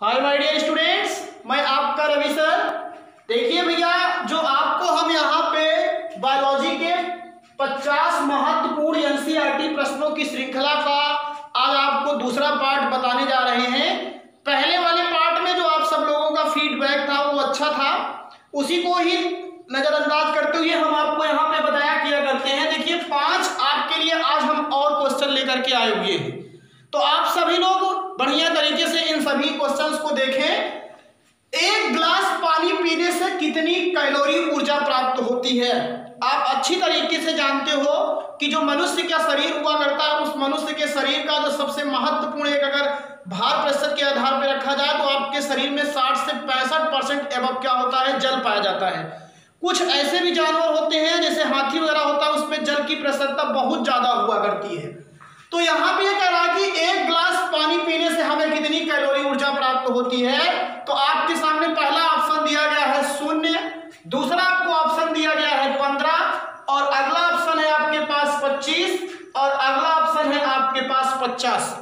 Hi my dear students, मैं आपका Ravi sir. देखिए भैया, जो आपको हम यहाँ पे बायोलॉजी के 50 महत्वपूर्ण एनसीईआरटी प्रश्नों की श्रृंखला का आज आपको दूसरा पार्ट बताने जा रहे हैं। पहले वाले पार्ट में जो आप सब लोगों का फीडबैक था वो अच्छा था, उसी को ही नजरअंदाज करते हुए हम आपको यहाँ पे बताया किया करते हैं। देखिए 5 आपके लिए आज हम और क्वेश्चन लेकर के आए हुए हैं, तो आप सभी लोग बढ़िया तरीके से इन सभी क्वेश्चंस को देखें। एक गिलास पानी पीने से कितनी कैलोरी ऊर्जा प्राप्त होती है? आप अच्छी तरीके से जानते हो कि जो मनुष्य का शरीर हुआ करता है, उस मनुष्य के शरीर का जो सबसे महत्वपूर्ण एक अगर भार प्रतिशत के आधार पर रखा जाए तो आपके शरीर में 60 से 65% एवं क्या होता है, जल पाया जाता है। कुछ ऐसे भी जानवर होते हैं जैसे हाथी वगैरह होता है, उसमें जल की प्रतिशतता बहुत ज्यादा हुआ करती है। तो यहाँ पे कह रहा है कि एक गिलास पानी पीने से हमें कितनी कैलोरी ऊर्जा प्राप्त होती है। तो आपके सामने पहला ऑप्शन दिया गया है 0, दूसरा आपको ऑप्शन दिया गया है 15 और अगला ऑप्शन है आपके पास 25 और अगला ऑप्शन है आपके पास 50।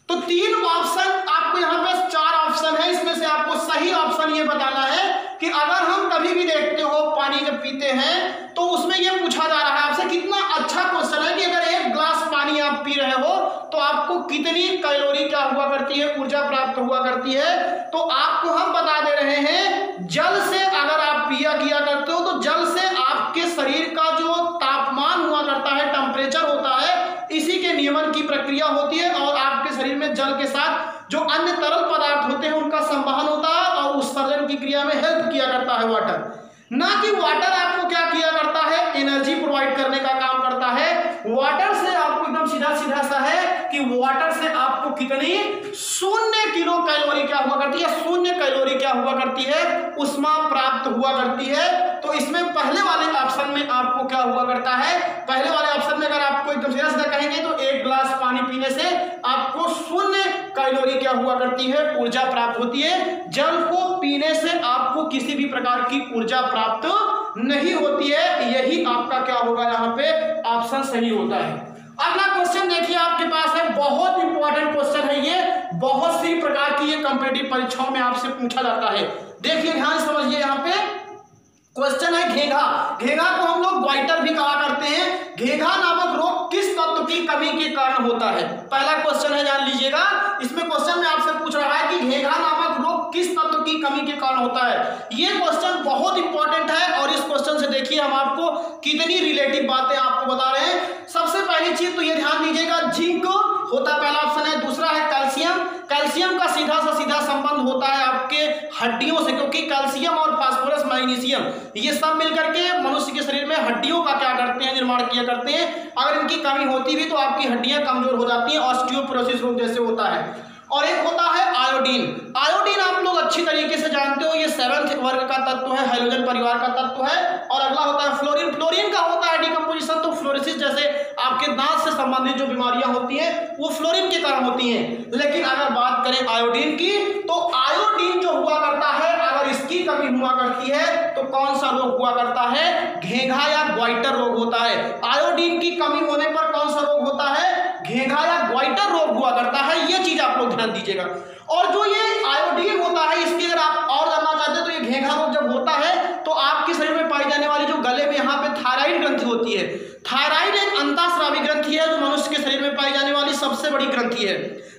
तो 3 ऑप्शन आपको यहाँ पे 4 ऑप्शन है, इसमें से आपको सही ऑप्शन ये बताना है कि अगर हम कभी भी देखते हो पानी जब पीते हैं तो उसमें ये पूछा जा रहा है आपसे, कितना अच्छा क्वेश्चन है कि अगर एक गिलास पानी आप पी रहे हो तो आपको कितनी कैलोरी क्या हुआ करती है, ऊर्जा प्राप्त हुआ करती है। तो आपको हम बता दे रहे हैं, जल से अगर आप पिया किया करते हो तो जल से आपके शरीर का जो तापमान हुआ करता है, टेम्परेचर होता है, इसी के नियमन की प्रक्रिया होती है और आपके शरीर में जल के साथ जो अन्य तरल पदार्थ होते हैं उनका संवहन होता है और उत्सर्जन की क्रिया में हेल्प किया करता है वाटर। ना कि वाटर आपको क्या किया करता है, एनर्जी प्रोवाइड करने का काम करता है। वाटर से आपको एकदम सीधा सीधा सा है कि वाटर से आपको कितनी 0 किलो कैलोरी क्या हुआ करती है, 0 कैलोरी क्या हुआ करती है, उष्मा प्राप्त हुआ करती है। तो इसमें पहले वाले ऑप्शन में आपको क्या हुआ करता है, पहले वाले ऑप्शन में अगर आपको एकदम सीधा सीधा कहेंगे तो एक गिलास पानी पीने से आपको 0 कैलोरी क्या हुआ करती है, ऊर्जा प्राप्त होती है। जल को पीने से आपको किसी भी प्रकार की ऊर्जा प्राप्त नहीं होती है। यही आपका क्या होगा, यहाँ पे ऑप्शन सही होता है। अगला क्वेश्चन देखिए आपके पास है, बहुत इंपॉर्टेंट क्वेश्चन है ये, बहुत सी प्रकार की ये कॉम्पिटिटिव परीक्षाओं में आपसे पूछा जाता है। देखिए ध्यान समझिए, यहाँ पे क्वेश्चन है घेघा। घेघा को हम लोग ग्वाइटर भी कहा करते हैं। घेघा नामक रोग किस तत्व की कमी के कारण होता है? पहला क्वेश्चन है, जान लीजिएगा। इसमें क्वेश्चन में आपसे पूछ रहा है कि घेघा नामक रोग किस तत्व की कमी के कारण होता है। ये क्वेश्चन बहुत इंपॉर्टेंट है और इस क्वेश्चन से देखिए हम आपको कितनी रिलेटिव बातें आपको बता रहे हैं। सबसे पहली चीज तो ये ध्यान दीजिएगा, जिंक होता है पहला ऑप्शन है। दूसरा है कैल्शियम। कैल्शियम का सीधा सा सीधा संबंध होता है आपके हड्डियों से, क्योंकि कैल्शियम और फास्फोरस, मैग्नीशियम, ये सब मिलकर के मनुष्य के शरीर में हड्डियों का क्या करते हैं, निर्माण किया करते हैं। अगर इनकी कमी होती भी तो आपकी हड्डियां कमजोर हो जाती हैं, ऑस्टियोपोरोसिस रोग जैसे होता है। और एक होता है आयोडीन। आयोडीन आप लोग अच्छी तरीके से जानते हो, ये 7th वर्ग का तत्व है, हाइड्रोजन परिवार का तत्व है। और अगला होता है फ्लोरीन। फ्लोरीन का होता है डिकम्पोजिशन, तो फ्लोरोसिस जैसे आपके दांत से संबंधित जो बीमारियां होती हैं वो फ्लोरीन के कारण होती हैं। लेकिन अगर बात करें आयोडीन की, तो आयोडीन जो हुआ करता है, अगर इसकी कमी हुआ करती है तो कौन सा रोग हुआ करता है, घेघा या ग्वाइटर रोग होता है। आयोडीन की कमी होने पर कौन सा रोग होता है, घेघा या ग्वाइटर रोग हुआ करता है। ये चीज आप लोग ध्यान दीजिएगा। और जो ये आयोडीन होता है, इसकी अगर आप और जानना चाहते हैं तो ये घेघा रोग जब होता है तो आपके शरीर में पाई जाने वाली जो गले में यहाँ पे थायराइड ग्रंथि होती है। थायराइड एक अंतःस्रावी ग्रंथि है जो मनुष्य के शरीर में पाई जाने वाली सबसे बड़ी ग्रंथि है।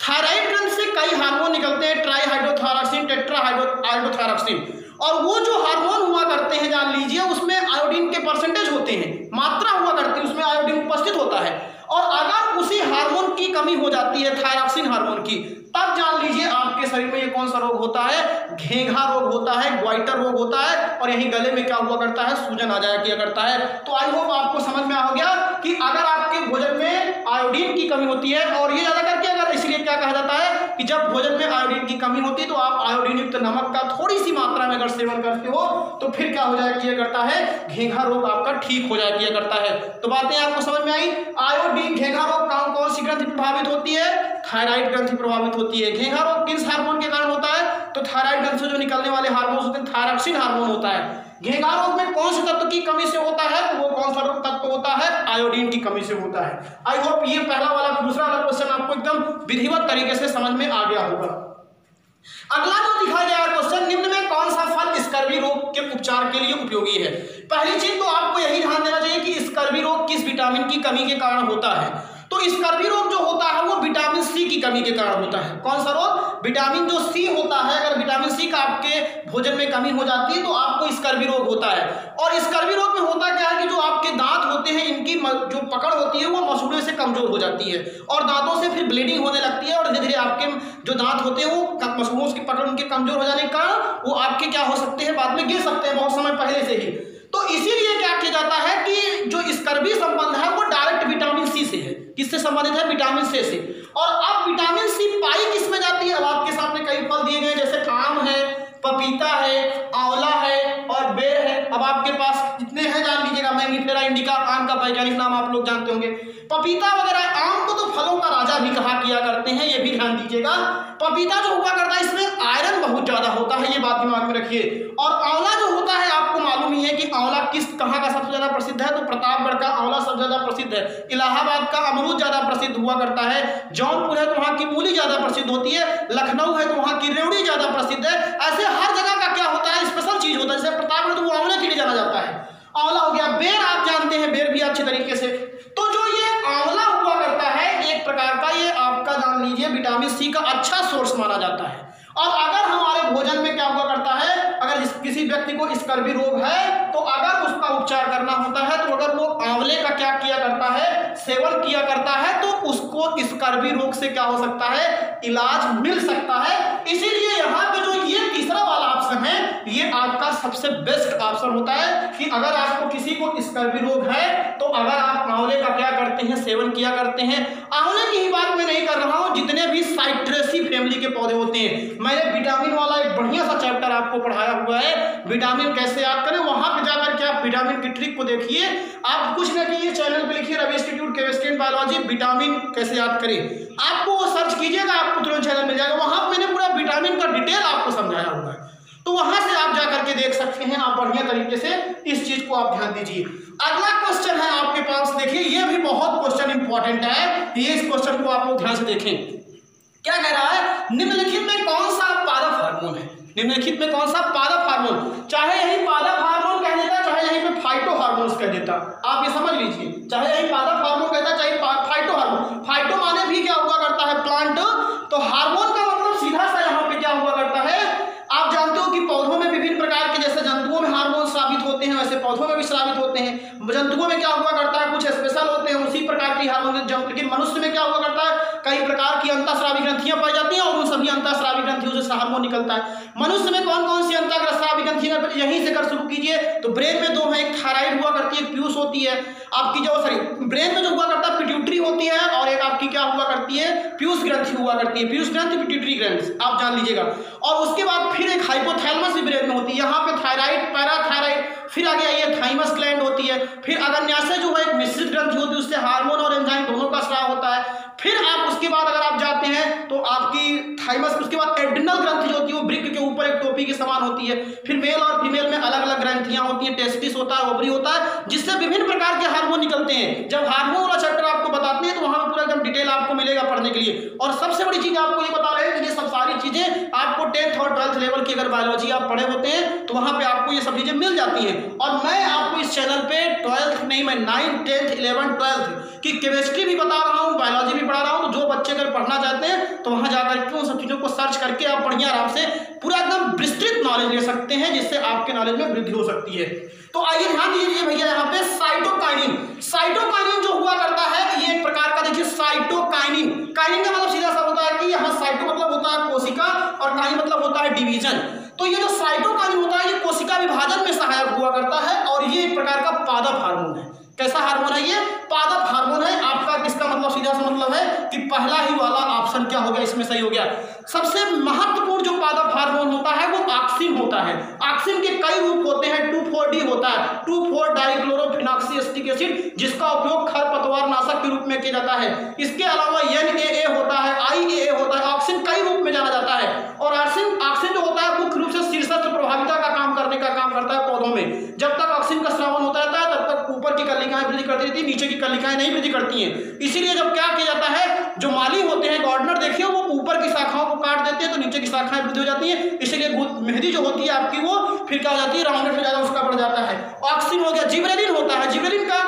थायराइड ग्रंथि से कई हार्मोन निकलते हैं, ट्राईहाइड्रोथायरॉक्सिन, टेट्राहाइड्रोथायरॉक्सिन। और वो जो हार्मोन हुआ करते हैं, जान लीजिए, उसमें आयोडीन के परसेंटेज होते हैं, मात्रा हुआ करती है, उसमें आयोडीन उपस्थित होता है। और अगर उसी हार्मोन की कमी हो जाती है, थायरॉक्सिन हार्मोन की, तब जान लीजिए आपके शरीर में ये कौन सा रोग होता है, घेघा रोग होता है, ग्वाइटर रोग होता है। और यही गले में क्या हुआ करता है, सूजन आ जाया किया करता है। तो आई होप आपको समझ में आ गया कि अगर आपके भोजन में आयोडीन की कमी होती है, और ये ज्यादा करके अगर इसलिए क्या कहा जाता है कि जब भोजन में आयोडीन की कमी होती है तो आप आयोडीन युक्त नमक का थोड़ी सी मात्रा में अगर सेवन करते हो तो फिर क्या हो जाया किया करता है, घेघा रोग आपका ठीक हो जाया किया करता है। तो बातें आपको समझ में आई। आयोडीन घेघा रोग कौन सी ग्रंथि प्रभावित होती है, थायराइड ग्रंथि प्रभावित होती है। घेघा रोग किस हार्मोन के कारण होता है, तो थायराइड ग्रंथि से जो निकलने वाले हार्मोन होते हैं, थायरॉक्सिन हार्मोन होता है। घेघा रोग में कौन से तत्व की कमी से होता है, वो कौन सा तत्व होता है, आयोडीन की कमी से होता है। आई होप ये पहला वाला दूसरा वाला क्वेश्चन आपको एकदम विधिवत तरीके से समझ में आ गया होगा। अगला जो दिखाया गया क्वेश्चन, निम्न में कौन सा फल स्कर्वी रोग के उपचार के लिए उपयोगी है? पहली चीज तो आपको यही ध्यान देना चाहिए कि स्कर्वी रोग किस विटामिन की कमी के कारण होता है। तो स्कर्वी रोग जो होता है वो विटामिन सी की कमी के कारण होता है। कौन सा रोग? विटामिन जो सी होता है, अगर विटामिन सी का आपके भोजन में कमी हो जाती है तो आपको स्कर्वी रोग होता है। और स्कर्वी रोग में होता क्या है कि जो आपके दांत होते हैं इनकी जो पकड़ होती है वो मसूड़े से कमजोर हो जाती है और दांतों से फिर ब्लीडिंग होने लगती है, और धीरे धीरे आपके जो दांत होते हैं वो मसूड़ों की पकड़ उनके कमजोर हो जाने के कारण वो आपके क्या हो सकते हैं, बाद में गिर सकते हैं बहुत समय पहले से ही। तो इसीलिए क्या किया जाता है कि जो स्कर्वी संबंध है वो डायरेक्ट विटामिन सी से है। किससे संबंधित है? विटामिन सी से। और अब विटामिन सी पाई किसमें जाती है? अब आपके सामने कई फल दिए गए जैसे आम है, पपीता है, आंवला है और बेर है। अब आपके पास जितने हैं जान लीजिएगा, मैंगीफेरा इंडिका आम का वैज्ञानिक नाम आप लोग जानते होंगे। पपीता वगैरह, आम को तो फलों का राजा भी कहा किया करते हैं, ये भी ध्यान दीजिएगा। पपीता जो हुआ करता है इसमें आयरन बहुत ज्यादा होता है, ये बात दिमाग में रखिए। और आंवला जो होता है आपको मालूम ही है कि आंवला कहाँ का सबसे ज्यादा प्रसिद्ध है? तो प्रतापगढ़ का आंवला सबसे ज्यादा प्रसिद्ध है। इलाहाबाद का अमरूद ज्यादा प्रसिद्ध हुआ करता है। जौनपुर है तो वहां की मूली ज्यादा प्रसिद्ध होती है। लखनऊ है तो वहां की रेवड़ी ज्यादा प्रसिद्ध है। ऐसे हर जगह का क्या होता है, स्पेशल चीज होता है। जैसे प्रतापगढ़ तो वो आंवले के लिए जाना जाता है, आंवला हो गया। बेर आप जानते हैं, बेर भी अच्छी तरीके से। तो जो ये आंवला हुआ करता है एक प्रकार का, ये आपका जान लीजिए विटामिन सी का अच्छा सोर्स माना जाता है। और अगर हमारे भोजन में क्या हुआ करता है, अगर किसी व्यक्ति को स्कर्वी रोग है तो अगर उसका उपचार करना होता है तो अगर वो आंवले का क्या किया करता है, सेवन किया करता है, तो उसको स्कर्वी रोग से क्या हो सकता है, इलाज मिल सकता है। इसीलिए यहाँ पे जो ये तीसरा वाला ऑप्शन है ये आपका सबसे बेस्ट ऑप्शन होता है कि अगर आपको किसी को स्कर्वी रोग है तो अगर आप आंवले का क्या करते हैं, सेवन किया करते हैं। आंवले की ही बात मैं नहीं कर रहा हूं, जितने भी साइट्रेसी फैमिली के पौधे होते हैं, मैंने विटामिन वाला एक बढ़िया सा चैप्टर आपको पढ़ाया हुआ है, विटामिन कैसे याद करें। वहां पे जाकर के आप विटामिन की ट्रिक को देखिए। आप कुछ ना कीजिए, चैनल पे लिखिए Ravi institute chemistry and biology vitamin कैसे याद करें, आपको वो सर्च कीजिएगा, आपको तुरंत चैनल मिल जाएगा। वहां पर मैंने पूरा विटामिन का डिटेल आपको समझाया हुआ है, तो वहां से आप जाकर के देख सकते हैं। आप बढ़िया तरीके से इस चीज को आप ध्यान दीजिए। अगला क्वेश्चन है आपके पास, देखिए ये भी बहुत क्वेश्चन इंपॉर्टेंट है, ये इस क्वेश्चन को आप लोग ध्यान से देखें। क्या कह रहा है, निम्नलिखित में कौन सा पादप हार्मोन है? निम्नलिखित में कौन सा पादप हार्मोन, चाहे यही पादप हार्मोन कह देता, चाहे यहीं पे फाइटो हार्मोन्स कह देता, आप ये समझ लीजिए। चाहे यही पादप हार्मोन कहता, चाहे फाइटो हार्मोन। फाइटो माने भी क्या हुआ करता है, प्लांट। तो हार्मोन का मतलब सीधा सा यहाँ पे क्या हुआ करता है, आप जानते हो कि पौधों में विभिन्न प्रकार के, जैसे जंतुओं में हार्मोन स्रावित होते हैं वैसे पौधों में भी स्रावित होते हैं। जंतुओं में क्या हुआ करता है, कुछ स्पेशल होते हैं उसी प्रकार की हार्मोन। लेकिन मनुष्य में क्या हुआ करता है, कई प्रकार की अंतःस्रावी ग्रंथियां पाई जाती हैं और उन सभी अंतःस्रावी ग्रंथियों से हार्मोन निकलता है। मनुष्य में कौन कौन सी अंतःस्रावी ग्रंथियां, यहीं से कर शुरू कीजिए। तो ब्रेन में दो है, एक थायराइड हुआ करती है, एक पीयूष होती है आपकी, जो सॉरी ब्रेन में जो हुआ करता है पिट्यूटरी होती है, और एक आपकी क्या हुआ करती है, पीयूष ग्रंथि हुआ करती है। पीयूष ग्रंथि, पिट्यूटरी ग्रंथि, आप जान लीजिएगा। और उसके बाद फिर एक हाइपोथैलेमस भी ब्रेन में होती है, यहाँ पे थायराइड, पैराथायराइड, फिर आगे आइए थाइमस ग्लैंड होती है। फिर अग्न्याशय जो है एक मिश्रित ग्रंथि होती है, उससे हार्मोन और एंजाइम दोनों का स्राव होता है। फिर आप उसके बाद अगर आप जाते हैं तो आपकी थाइमस, उसके बाद एड्रिनल ग्रंथि जो होती है वो वृक्क के ऊपर एक टोपी के समान होती है। फिर मेल और फीमेल में अलग अलग ग्रंथियां होती हैं, टेस्टिस होता है, ओवरी होता है, जिससे विभिन्न प्रकार के हार्मोन निकलते हैं। जब हार्मोन वाला चैप्टर आपको बताते हैं तो वहां पर पूरा एकदम डिटेल आपको मिलेगा पढ़ने के लिए। और सबसे बड़ी चीज आपको ये बता रहे हैं कि ये सब सारी चीजें आपको 10th और 12th लेवल की अगर बायोलॉजी आप पढ़े होते हैं तो वहां पे आपको ये सब चीजें मिल जाती हैं। और मैं आपको इस चैनल पे 12th नहीं, मैं 9th, 10th, 11th, 12th की केमिस्ट्री भी बता रहा हूँ, बायोलॉजी भी पढ़ा रहा हूँ। तो जो बच्चे अगर पढ़ना चाहते हैं तो वहां जाकर के उन सब चीजों को सर्च करके आप बढ़िया आराम से पूरा एकदम विस्तृत नॉलेज ले सकते हैं, जिससे आपके नॉलेज में वृद्धि हो सकती है। तो आइए ध्यान दीजिए भैया, यहाँ पे साइटोकाइनिन, साइटोकाइनिन जो हुआ करता है ये एक प्रकार का, देखिए साइटोकाइनिन, काइनिन का मतलब सीधा सा होता है कि यहाँ साइटो मतलब होता है कोशिका और काइनिन मतलब होता है डिवीजन। तो ये जो साइटोकाइनिन होता है ये कोशिका विभाजन में सहायक हुआ करता है और ये एक प्रकार का पादप हार्मोन है। कैसा हार्मोन है ये, पादप हार्मोन है। आपका किसका मतलब सीधा सा मतलब है कि पहला ही वाला ऑप्शन क्या हो गया, इसमें सही हो गया। सबसे महत्वपूर्ण जो पादप हार्मोन होता है वो ऑक्सिन होता है। ऑक्सिन के कई रूप होते हैं, 2,4-D होता है, 2,4-डाइक्लोरोफिनॉक्सी एसिड, जिसका उपयोग खरपतवार नाशक के रूप में किया जाता है। इसके अलावा NAA होता है, IAA होता है। ऑक्सिन कई रूप में जाना जाता है और ऑक्सिन जो होता है मुख्य रूप से शीर्षस्त्र प्रभाविता का काम करने का काम करता है पौधों में। जब तक ऑक्सिन का स्रावन होता रहता है तब तक ऊपर की कलिकाएं वृद्धि करती रहती है, नीचे की कलिकाएं नहीं वृद्धि करती हैं। इसीलिए जब क्या किया जाता है, जो माली होते हैं, गार्डनर देखिए, वो ऊपर की शाखाओं को काट देते हैं तो नीचे की शाखाएं वृद्धि हो जाती है, इसीलिए मेहंदी जो होती है आपकी वो फिर क्या हो जाती है, राउंडेड से ज्यादा उसका बढ़ जाता है। ऑक्सिन हो गया, जिबरेलिन होता है, जिबरेलिन का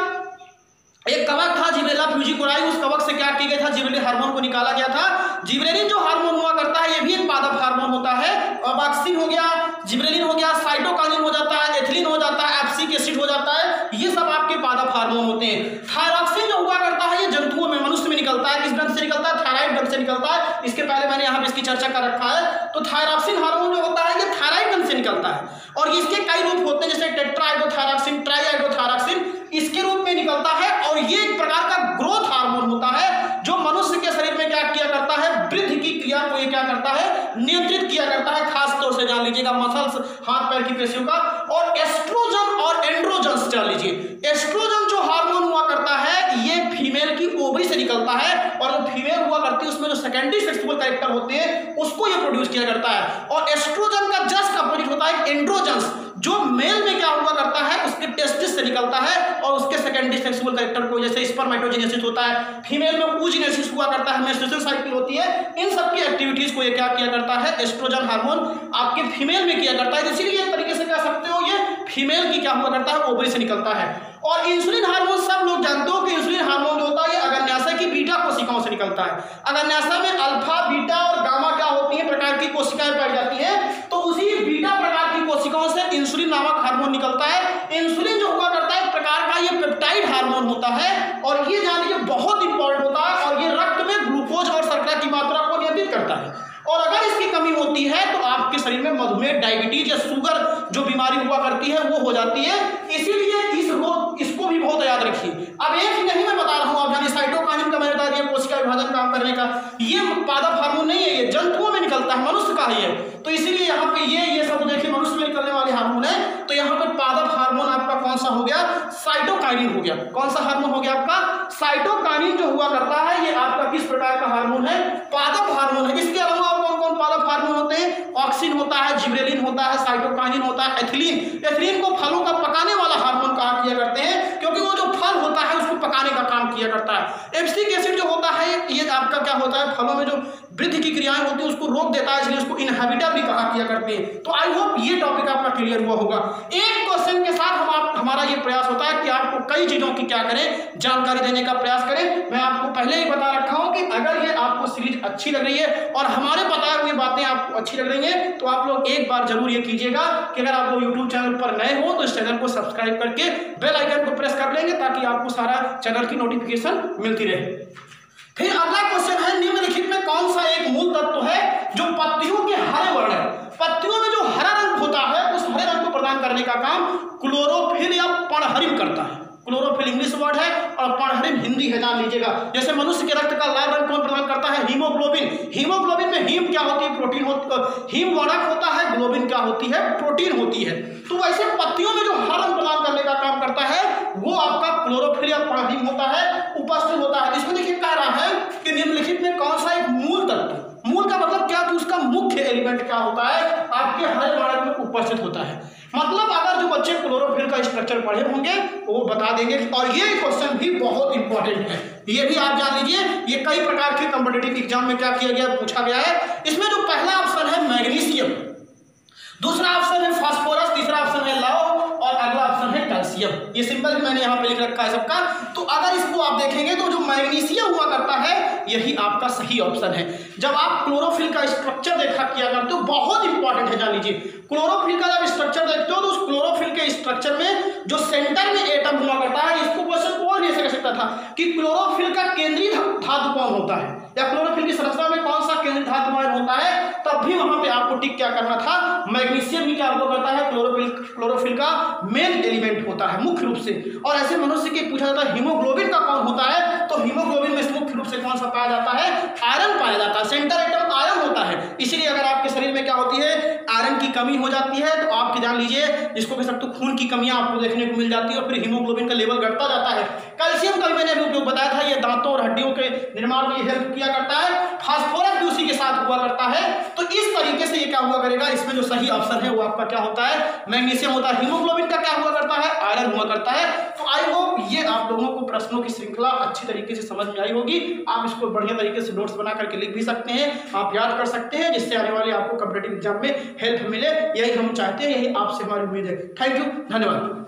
एक कवक था जिबरेला फ्यूजिकोराई, उस कवक से क्या किया गया था, जिबरेलिन हार्मोन को निकाला गया था। जिबरेलिन जो हार्मोन हुआ करता है ये भी एक पादप हार्मोन होता है। अब ऑक्सिन हो गया, जिबरेलिन हो गया, साइटोकाइनिन हो जाता है, एथिलीन हो जाता है, एब्सिक एसिड हो जाता है, ये सब आपके पादप हार्मोन होते हैं। थायरॉक्सिन जो हुआ करता है ये जंतुओं में, मनुष्य में निकलता है, किस ढंग से निकलता है, थायराइड ढंग से निकलता है। इसके पहले मैंने यहाँ पे इसकी चर्चा कर रखा है। तो थायरॉक्सिन हार्मोन जो होता है ये थायराइड ढंग से निकलता है और इसके कई रूप होते हैं, जैसे टेट्राहाइड्रोथायरॉक्सिन, ट्राईहाइड्रोथायरॉक्सिन, इसके रूप में निकलता है। और ये एक प्रकार का ग्रोथ हार्मोन होता है जो मनुष्य के शरीर में क्या किया करता है, वृद्धि की क्रिया को ये क्या करता है, नियंत्रित किया करता है। खास तौर से जान लीजिएगा मसल्स, हाथ पैर की पेशियों का। और एस्ट्रोजन और एंड्रोजन जान लीजिए, एस्ट्रोजन जो हार्मोन हुआ करता है ये फीमेल की ओवरी से निकलता है और जो फीमेल हुआ करती है उसमें जो सेकेंडरी सेक्सुअल कैरेक्टर होते हैं उसको ये प्रोड्यूस किया करता है। और एस्ट्रोजन का जस्ट अपोजिट होता है एंड्रोजन, जो मेल में क्या हुआ करता है उसके टेस्टिस से निकलता है और उसके सेकेंडरी सेक्सुअल कैरेक्टर को, जैसे स्पर्मेटोजेनेसिस होता है, फीमेल में oogenesis हुआ करता है, मेंस्ट्रुअल साइकिल होती है, इन सब की एक्टिविटीज को ये क्या किया करता है, एस्ट्रोजन हार्मोन आपके फीमेल में किया करता है। इसीलिए एक तरीके से कह सकते हो ये फीमेल की क्या हुआ करता है, ओवरी से निकलता है। और इंसुलिन हार्मोन सब लोग जानते हो कि इंसुलिन हार्मोन जो होता है ये अग्न्याशय की बीटा कोशिकाओं से निकलता है। अग्न्याशय में अल्फा, बीटा और गामा क्या होती है, प्रकार की कोशिकाएं पाई जाती हैं। तो उसी बीटा प्रकार की कोशिकाओं से इंसुलिन नामक हार्मोन निकलता है। इंसुलिन जो हुआ करता है एक प्रकार का ये पेप्टाइड हार्मोन होता है और ये जान लीजिए बहुत इंपॉर्टेंट होता है और ये रक्त में ग्लूकोज और शर्करा की मात्रा को नियंत्रित करता है। और अगर इसकी कमी होती है तो आपके शरीर में मधुमेह, डायबिटीज या शुगर जो बीमारी हुआ करती है वो हो जाती है। इसीलिए इसको भी बहुत याद रखिए। अब एक ही नहीं मैं बता रहा हूं, आप जानिए साइटोकाइनिन का मैंने बता दिया, कोशिका विभाजन काम करने का, ये पादप हार्मोन नहीं है, ये जंतुओं में निकलता है, मनुष्य का ही है। तो इसीलिए यहाँ पे ये सब देखिए मनुष्य में निकलने वाले हार्मोन है। तो यहाँ पे पादप हार्मोन आपका कौन सा हो गया, साइटोकाइनिन हो गया। कौन सा हार्मोन हो गया आपका, साइटोकाइनिन जो हुआ करता है ये आपका किस प्रकार का हार्मोन है, पादप हार्मोन है। इसके अलावा कौन कौन पादप हार्मोन होते हैं, ऑक्सिन होता है, जिबरेलिन होता है, साइटोकाइनिन होता है, एथिलीन। एथिलीन को फलों का पकाने वाला हार्मोन कहा किया करते हैं क्योंकि वो जो फल होता है उसको पकाने का काम किया करता है। एब्सिक एसिड जो होता है ये आपका क्या होता है, फलों में जो वृद्धि की क्रियाएं होती है उसको रोक देता है, इसलिए उसको इनहिबिटर भी कहा किया करते हैं। तो आई होप ये टॉपिक आपका क्लियर हुआ होगा। एक क्वेश्चन के साथ हमारा ये प्रयास होता है कि आपको कई चीजों की क्या करें, जानकारी देने का प्रयास करें। मैं आपको पहले ही बता रखा हूं कि अगर ये आपको सीरीज अच्छी लग रही है और हमारे बताए हुए बातें आपको अच्छी लग रही है तो आप लोग एक बार जरूर ये कीजिएगा कि अगर आप लोग यूट्यूब चैनल पर नए हो तो इस चैनल को सब्सक्राइब करके बेल आइकन को प्रेस कर लेंगे ताकि आपको सारा चैनल की नोटिफिकेशन मिलती रहे। फिर अगला क्वेश्चन है, निम्नलिखित में कौन सा एक मूल तत्व है जो पत्तियों के हरे वर्ण है, पत्तियों में जो हरा रंग होता है उस हरे रंग को प्रदान करने का काम क्लोरोफिल या पर्णहरिम करता है। क्लोरोफिल इंग्लिश वर्ड है और पर्णहरिम हिंदी है, जान लीजिएगा। जैसे मनुष्य के रक्त का लाल रंग कौन प्रदान करता है, हीमोग्लोबिन। हीमोग्लोबिन में हीम क्या होती है, प्रोटीन होती, हीम वर्णक होता है, ग्लोबिन क्या होती है, प्रोटीन होती है। तो वैसे पत्तियों में जो हरा रंग प्रदान करने का काम करता है वो आपका क्लोरोफिल या पर्णहरिम होता है, उपस्थित होता है। इसमें देखिए कह रहा है कि निम्नलिखित में कौन सा एक मूल तत्व, मूल का मतलब क्या कि उसका मुख्य एलिमेंट क्या होता है, आपके हरे वर्णक में उपस्थित होता है। मतलब अगर जो बच्चे क्लोरोफिल का स्ट्रक्चर पढ़े होंगे वो बता देंगे। और ये क्वेश्चन भी बहुत इंपॉर्टेंट है, ये भी आप जान लीजिए। ये कई प्रकार के कॉम्पिटिटिव एग्जाम में क्या किया गया, पूछा गया है। इसमें जो पहला ऑप्शन है मैग्नीशियम, दूसरा ऑप्शन है फास्फोरस, तीसरा ऑप्शन है लौह और अगला ऑप्शन है कैल्शियम। ये सिंबल भी मैंने यहाँ पे लिख रखा है सबका। तो अगर इसको आप देखेंगे तो जो मैग्नीशियम हुआ करता है यही आपका सही ऑप्शन है। जब आप क्लोरोफिल का स्ट्रक्चर देखा किया करते हो, बहुत इंपॉर्टेंट है, जान लीजिए। क्लोरोफिल का जब स्ट्रक्चर देखते हो तो उस क्लोरोफिल के स्ट्रक्चर में जो सेंटर में एटम हुआ करता है, इसको क्वेश्चन कौन नहीं कर सकता था कि क्लोरोफिल का केंद्रीय धातु कौन होता है या क्लोरोफिल की संरचना में कौन सा केंद्रीय धातु होता है, तब भी वहां पे आपको टिक क्या करना था, मैग्नीशियम ही क्या आपको करता है, क्लोरोफिल का मेन एलिमेंट होता है मुख्य रूप से। और ऐसे मनुष्य के पूछा जाता है हीमोग्लोबिन का कौन होता है, तो हीमोग्लोबिन में मुख्य रूप से कौन सा पाया जाता है, आयरन पाया जाता है। सेंटर एटम आयरन होता है। इसीलिए अगर आपके शरीर में क्या होती है, आयरन की कमी हो जाती है तो आपके जान लीजिए जिसको कह सकते हो खून की कमियां आपको देखने को मिल जाती है और फिर हीमोग्लोबिन का लेवल घटता जाता है। कैल्शियम का भी मैंने अभी उपयोग बताया था, ये दांतों और हड्डियों के निर्माण में हेल्प किया करता है। फास्फोरस भी उसी के साथ हुआ करता है। तो इस तरीके से ये क्या हुआ करेगा, इसमें जो सही ऑप्शन है वो आपका क्या होता है, मैग्नीशियम होता है। हीमोग्लोबिन का क्या हुआ करता है, आयरन हुआ करता है। तो आई होप ये आप लोगों को प्रश्नों की श्रृंखला अच्छी तरीके से समझ में आई होगी। आप इसको बढ़िया तरीके से नोट्स बना करके लिख भी सकते हैं, आप याद कर सकते हैं, जिससे आने वाले आपको कॉम्पिटिटिव एग्जाम में हेल्प मिले। यही हम चाहते हैं, यही आपसे हमारी उम्मीद है। थैंक यू, धन्यवाद।